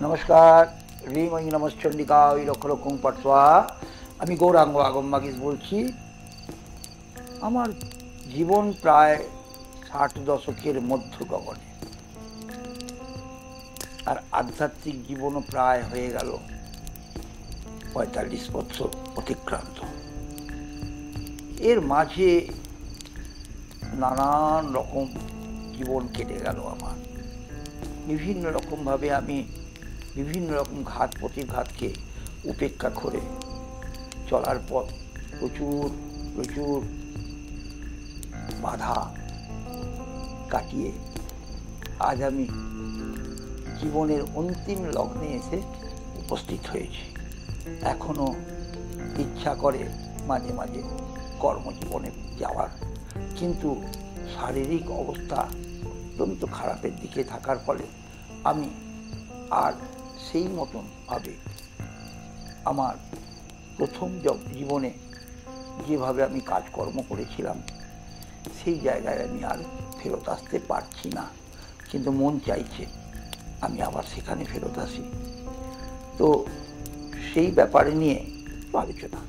নমস্কার। রিং ওই নমশ্চন্ডিকা ওই লক্ষ লক্ষং পাঠসোহা। আমি গৌরাঙ্গ আগমবাগীশ বলছি। আমার জীবন প্রায় 60 দশকের মধ্য গগনে, আর আধ্যাত্মিক জীবনও প্রায় হয়ে গেল 45 বছর অতিক্রান্ত। এর মাঝে নানান রকম জীবন কেটে গেল আমার। বিভিন্ন রকমভাবে আমি বিভিন্ন রকম ঘাত প্রতিঘাতকে উপেক্ষা করে চলার পথ প্রচুর প্রচুর বাধা কাটিয়ে আজ আমি জীবনের অন্তিম লগ্নে এসে উপস্থিত হয়েছি। এখনো ইচ্ছা করে মাঝে মাঝে কর্মজীবনে যাওয়ার, কিন্তু শারীরিক অবস্থা অত্যন্ত খারাপের দিকে থাকার ফলে আমি আর সেই মতন ভাবে আমার প্রথম জীবনে যেভাবে আমি কাজকর্ম করেছিলাম সেই জায়গায় আমি আর ফেরত আসতে পারছি না। কিন্তু মন চাইছে আমি আবার সেখানে ফেরত আসি। তো সেই ব্যাপারে নিয়ে আলোচনা।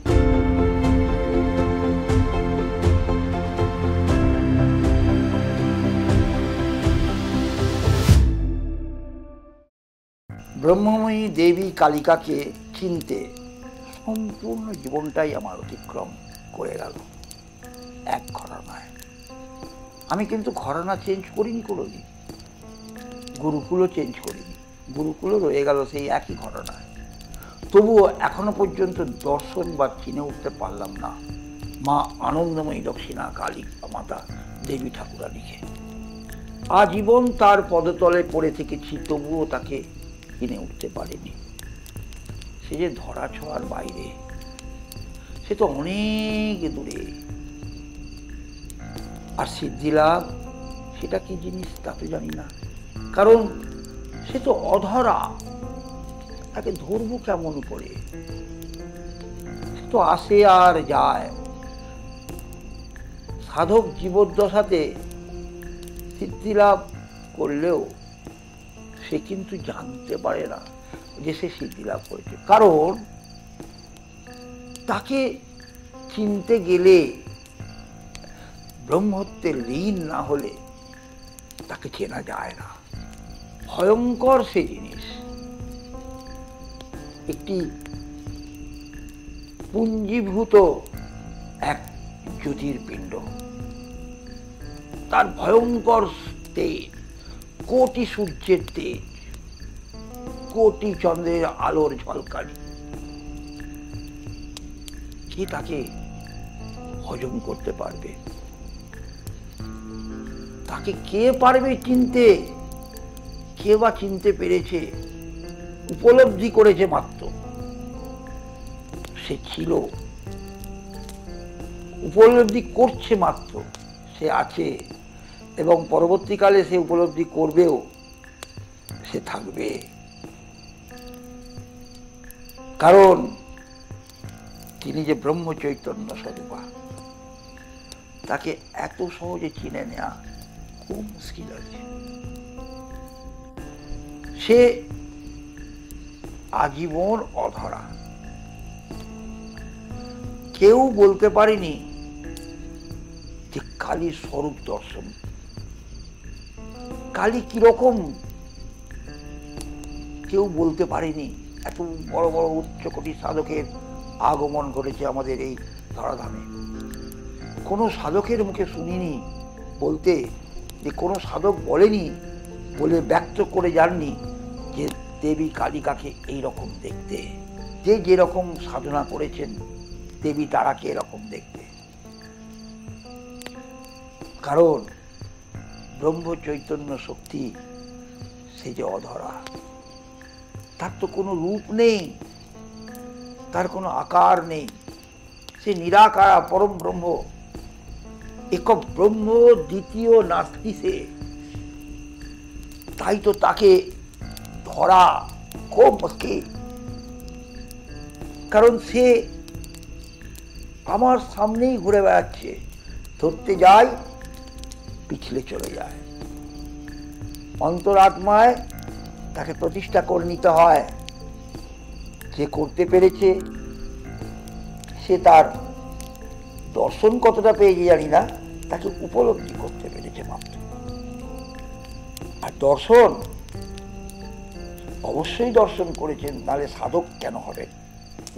ব্রহ্মময়ী দেবী কালিকাকে চিনতে সম্পূর্ণ জীবনটাই আমার অতিক্রম করে গেল এক ঘরানায়। আমি কিন্তু ঘরানা চেঞ্জ করিনি কোনোদিন, গুরুকুলও চেঞ্জ করিনি, গুরুকুলও রয়ে গেল সেই একই ঘরানায়। তবুও এখনো পর্যন্ত দর্শন বা চিনে উঠতে পারলাম না মা আনন্দময়ী দক্ষিণা কালী মাতা দেবী ঠাকুরানীকে। আজীবন তার পদতলে পড়ে থেকেছি, তবুও তাকে চিনে উঠতে পারেনি। সে যে ধরা ছোঁয়ার বাইরে, সে তো অনেক দূরে। আর সিদ্ধিলাভ সেটা কি জিনিস তা তো জানি না, কারণ সে তো অধরা। তাকে ধরবো কেমন করে? সে তো আসে আর যায়। সাধক জীবদ্দশাতে সিদ্ধিলাভ করলেও সে কিন্তু জানতে পারে না যে সে সিদ্ধি লাভ করেছে, কারণ তাকে চিনতে গেলে ব্রহ্মত্বে লীন না হলে তাকে চেনা যায় না। ভয়ঙ্কর সে জিনিস, একটি পুঞ্জীভূত এক জ্যোতির্পিণ্ড। তার ভয়ঙ্কর তেজ, কোটি সূর্যের তেজ, কোটি চন্দ্রের আলোর ঝলকানি। কে তাকে হজম করতে পারবে? তাকে কে পারবে চিনতে? কে বা চিনতে পেরেছে? উপলব্ধি করেছে মাত্র। সে ছিল, উপলব্ধি করছে মাত্র, সে আছে, এবং পরবর্তীকালে সে উপলব্ধি করবেও, সে থাকবে। কারণ তিনি যে ব্রহ্ম চৈতন্য স্বরূপা, তাকে এত সহজে চিনে নেওয়া খুব মুশকিল আছে। সে আজীবন অধরা। কেউ বলতে পারেনি যে কালীর স্বরূপ দর্শন, কালী কিরকম কেউ বলতে পারেনি। এত বড় বড় উচ্চকোটি সাধকের আগমন ঘটেছে আমাদের এই ধরাধামে। কোনো সাধকের মুখে শুনিনি বলতে যে কোনো সাধক বলেনি, বলে ব্যক্ত করে যাননি যে দেবী কালিকাকে এইরকম দেখতে, যে যেরকম সাধনা করেছেন দেবী তারাকে এরকম দেখতে। কারণ ব্রহ্ম চৈতন্য শক্তি সে যে অধরা, তার তো কোনো রূপ নেই, তার কোনো আকার নেই। সে নিরাকার পরম ব্রহ্ম, একক ব্রহ্ম, দ্বিতীয় নাস্তি সে। তাই তো তাকে ধরা খুব মুশকিল। কারণ সে আমার সামনেই ঘুরে বেড়াচ্ছে, ধরতে যাই পিছলে চলে যায়। অন্তরাত্মায় তাকে প্রতিষ্ঠা করে নিতে হয়। যে করতে পেরেছে সে তার দর্শন কতটা পেয়েছে জানি না, তাকে উপলব্ধি করতে পেরেছে মাত্র। আর দর্শন অবশ্যই দর্শন করেছেন, তাহলে সাধক কেন হবেন?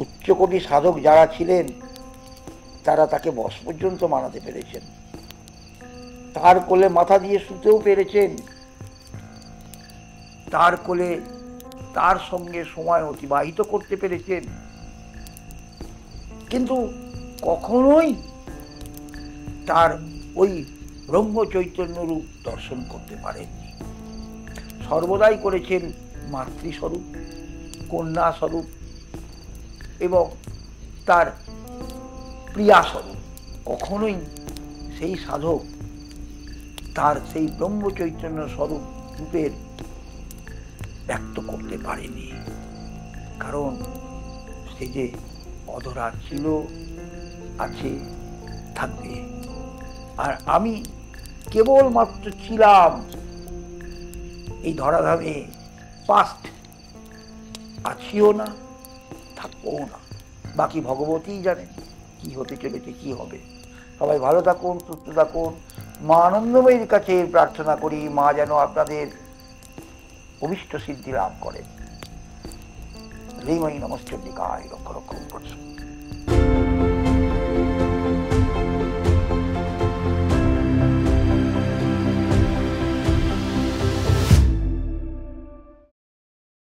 উচ্চকোটি সাধক যারা ছিলেন তারা তাকে বশ পর্যন্ত মানাতে পেরেছেন, তার কোলে মাথা দিয়ে শুতেও পেরেছেন, তার কোলে তার সঙ্গে সময় অতিবাহিত করতে পেরেছেন, কিন্তু কখনোই তার ওই ব্রহ্ম চৈতন্য রূপ দর্শন করতে পারেননি। সর্বদাই করেছেন মাতৃস্বরূপ, কন্যা স্বরূপ এবং তার প্রিয়া স্বরূপ। কখনোই সেই সাধক তার সেই ব্রহ্ম চৈতন্য স্বরূপ রূপের ব্যক্ত করতে পারেনি, কারণ সে যে অধরা ছিল, আছে, থাকবে। আর আমি কেবলমাত্র ছিলাম এই ধরাধামে, পাস্ট, আছিও না, থাকবো না। বাকি ভগবতীই জানেন কি হতে চলেছে, কি হবে। সবাই ভালো থাকুন, সুস্থ থাকুন। মা আনন্দময়ীর কাছে প্রার্থনা করি, মা যেন আপনাদের অভিষ্ট সিদ্ধি লাভ করেন। হ্রিময়ী নমশ্চন্ডিকায় লক্ষ লক্ষ